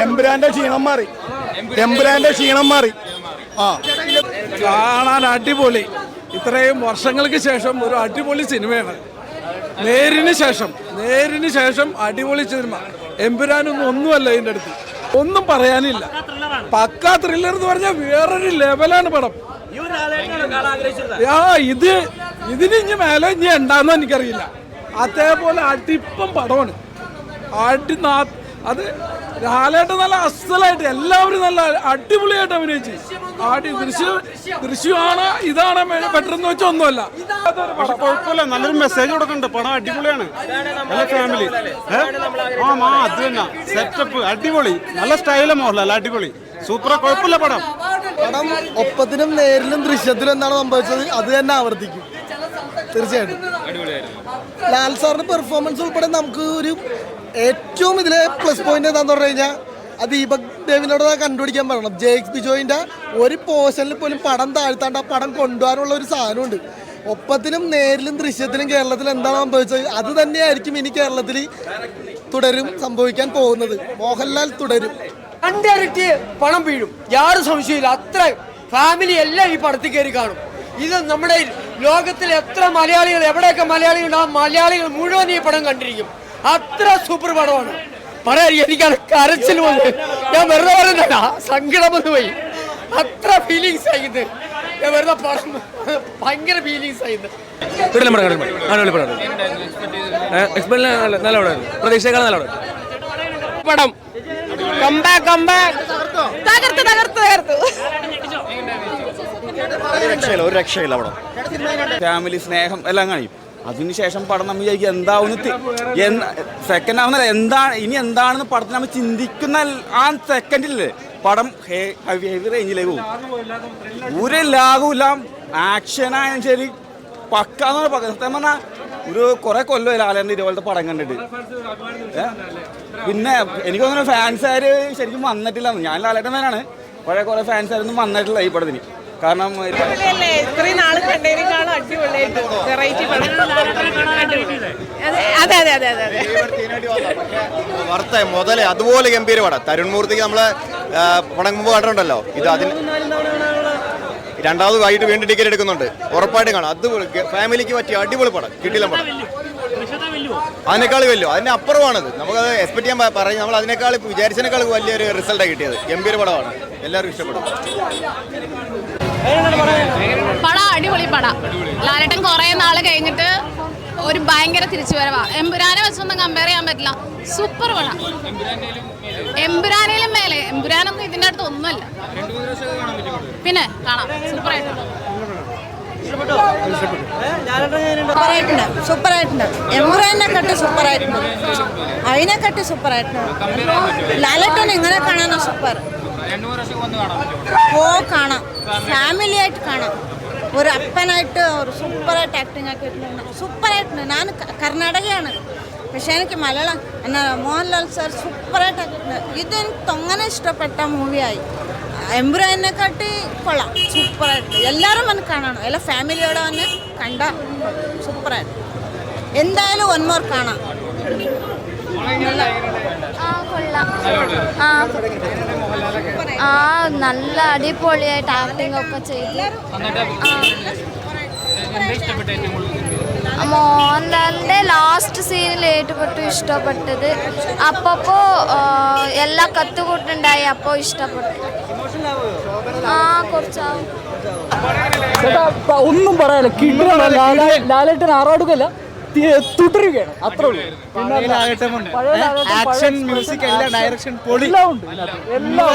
എമ്പുരാന്റെ ക്ഷീണം മാറി. കാണാൻ അടിപൊളി. ഇത്രയും വർഷങ്ങൾക്ക് ശേഷം ഒരു അടിപൊളി സിനിമയാണ്. നേരിന് ശേഷം അടിപൊളി സിനിമ. എമ്പുരാനൊന്നും ഒന്നുമല്ല ഇതിൻ്റെ അടുത്ത്, ഒന്നും പറയാനില്ല. പക്കാ ത്രില്ലർ എന്ന് പറഞ്ഞാൽ വേറൊരു ലെവലാണ് പടം. ഇതിന് ഇനി മേലെ ഇനി ഉണ്ടാന്ന് എനിക്കറിയില്ല. അതേപോലെ അടിപ്പം പടമാണ്. അത് ലാലേട്ടൻ നല്ല അസലായിട്ട് എല്ലാവരും നല്ല അടിപൊളിയായിട്ട് അഭിനയിച്ച്. ദൃശ്യമാണ് ഇതാണ് ബെറ്റർ എന്ന് വെച്ചാൽ ഒന്നുമല്ല. കുഴപ്പമില്ല, നല്ലൊരു മെസ്സേജ് കൊടുക്കുന്നുണ്ട്. പടം അടിപൊളിയാണ്. നല്ല ഫാമിലി അത് തന്നെ സെറ്റപ്പ് അടിപൊളി. നല്ല സ്റ്റൈലും മോഹൻലാൽ അടിപൊളി സൂപ്പർ. കുഴപ്പമില്ല പടം. ഒപ്പത്തിനും നേരിലും ദൃശ്യത്തിലും എന്താണ് സംഭവിച്ചത് അത് തന്നെ ആവർത്തിക്കും തീർച്ചയായിട്ടും. ലാൽ സാറിന്റെ പെർഫോമൻസ് ഉൾപ്പെടെ നമുക്ക് ഒരു ഏറ്റവും ഇതിലെ പ്ലസ് പോയിന്റ് എന്താന്ന് പറഞ്ഞു കഴിഞ്ഞാൽ അത് ദീപക് ദേവിനോട് കണ്ടുപിടിക്കാൻ പറയണം. ജെയ്ക്സ് ബിജോയിന്റെ ഒരു പോർഷനിൽ പോലും പടം താഴ്ത്താണ്ട് ആ പടം കൊണ്ടുപോകാനുള്ള ഒരു സാധനമുണ്ട്. ഒപ്പത്തിനും നേരിലും ദൃശ്യത്തിലും കേരളത്തിൽ എന്താണ് സംഭവിച്ചത് അത് തന്നെയായിരിക്കും ഇനി കേരളത്തിൽ തുടരും സംഭവിക്കാൻ പോകുന്നത്. മോഹൻലാൽ തുടരും. രണ്ടിരട്ടി പണം വീഴും, യാതൊരു സംശയമില്ല. അത്ര ഫാമിലി എല്ലാം ഈ പടത്തിൽ കയറി കാണും. ഇത് നമ്മുടെ ലോകത്തിലെ എത്ര മലയാളികൾ, എവിടെയൊക്കെ മലയാളികൾ, ആ മലയാളികൾ മുഴുവൻ ഈ പടം കണ്ടിരിക്കും. അത്ര സൂപ്പർ പടമാണ്. പറയാൻ എനിക്കാണ് കരച്ചിൽ പോലെ. ഞാൻ വെറുതെ പറയുന്നല്ല, സങ്കടം വന്നു പോയി. അത്ര ഫീലിങ്സ് ആയിരുന്നു. ഞാൻ വെറുതെ പടം ഭയങ്കര ഫീലിങ്സ് ആയിരുന്നു. പടം ഒരു രക്ഷയില്ല പടം. ഫാമിലി സ്നേഹം എല്ലാം കാണിക്കും. അതിനുശേഷം പടം നമ്മൾ വിചാരിക്കും എന്താവുന്ന സെക്കൻഡ് ആവുന്നില്ല, ഇനി എന്താണെന്ന് പടത്തിൽ നമ്മൾ ചിന്തിക്കുന്ന ആ സെക്കൻഡില്ലേ പടം ഹെവി റേഞ്ചിലേക്ക് പോകും. ഒരു ലാഗുമില്ല. ആക്ഷനായാലും ശരി പക്കാന്ന് സത്യം പറഞ്ഞാൽ ഒരു കുറെ കൊല്ലം ലാലേൻ്റെ ഇതുപോലത്തെ പടം കണ്ടിട്ട്. പിന്നെ എനിക്ക് തോന്നുന്നു ഫാൻസുകാര് ശരിക്കും വന്നിട്ടില്ല. ഞാൻ ലാലേട്ടൻ ഫാനാണ്. പഴയ കുറെ ഫാൻസുകാരൊന്നും വന്നിട്ടില്ല ഈ പടത്തിന്. കാരണം ഇത്രയും നാൾ കണ്ടതിനേക്കാളും അടിപൊളിയായിട്ട് വെറൈറ്റി മുതലേ അതുപോലെ ഗംഭീര പടം. തരുൺ മൂർത്തിക്ക് നമ്മളെ പടം മുമ്പ് കണ്ടിട്ടുണ്ടല്ലോ. ഇത് അതിന് രണ്ടാമത് വൈകിട്ട് വീണ്ടും ടിക്കറ്റ് എടുക്കുന്നുണ്ട്. ഉറപ്പായിട്ടും കാണാം. അത് ഫാമിലിക്ക് പറ്റിയ അടിപൊളി പടം. കിട്ടില്ല പടം അതിനേക്കാൾ വലിയ അതിന്റെ അപ്പുറമാണത്. നമുക്കത് എക്സ്പെക്ട് ചെയ്യാൻ പറയും. നമ്മൾ അതിനേക്കാൾ വിചാരിച്ചതിനേക്കാൾ വലിയൊരു റിസൾട്ടാണ് കിട്ടിയത്. ഗംഭീര പടമാണ്. എല്ലാവർക്കും ഇഷ്ടപ്പെടും. പടം അടിപൊളി പടം. ലാലേട്ടൻ കുറെ നാള് കഴിഞ്ഞിട്ട് ഒരു ഭയങ്കര തിരിച്ചുവരവാ. എമ്പുരാനെ വെച്ചൊന്നും കമ്പയർ ചെയ്യാൻ പറ്റില്ല. സൂപ്പർ പടം. എമ്പുരാനേലും മേലെ. എമ്പുരാനൊന്നും ഇതിന്റെ അടുത്ത് ഒന്നുമല്ല. പിന്നെ കാണാം. സൂപ്പറായിട്ടുണ്ട്. സൂപ്പറായിട്ടുണ്ട്. എമ്പുരാനെക്കാട്ടി സൂപ്പറായിട്ടുണ്ട്. അതിനെക്കാട്ടി സൂപ്പറായിട്ടുണ്ട്. ലാലേട്ടൻ എങ്ങനെ കാണാനോ സൂപ്പർ. കാണാം. ഫാമിലി ആയിട്ട് കാണാം. ഒരു അപ്പനായിട്ട് ഒരു സൂപ്പറായിട്ട് ആക്ടിങ് ആക്കിയിട്ടുണ്ട്. സൂപ്പറായിട്ടുണ്ട്. ഞാൻ കർണാടകയാണ്, പക്ഷേ എനിക്ക് മലയാളം മോഹൻലാൽ സാർ സൂപ്പറായിട്ട് ആക്കിയിട്ടുണ്ട്. ഇതെനിക്ക് തൊങ്ങനെ ഇഷ്ടപ്പെട്ട മൂവിയായി. എമ്പുരാനെക്കാട്ടി കൊള്ളാം. സൂപ്പറായിട്ട് എല്ലാവരും വന്ന് കാണണം. എല്ലാ ഫാമിലിയോടെ വന്ന് കണ്ട സൂപ്പറായിട്ട്. എന്തായാലും വൺ മോർ കാണാം. നല്ല അടിപൊളിയായിട്ട് ആക്ടിംഗ് ഒക്കെ ചെയ്ത്. മോഹൻലാലിന്റെ ലാസ്റ്റ് സീനിൽ ഏറ്റവും ഇഷ്ടപ്പെട്ടത് അപ്പോ എല്ലാ കത്തുകൂട്ടുണ്ടായി. അപ്പോൾ ഇഷ്ടപ്പെട്ടു. കുറച്ചാവും. ഒന്നും പറയാനില്ല. ലാലേട്ടൻ ആറാടുകയല്ല, തുടരുകയാണ്. അത്ര ആക്ഷൻ മ്യൂസിക് എല്ലാ ഡയറക്ഷൻ പൊളി. എല്ലാം ഉണ്ട്. എല്ലാം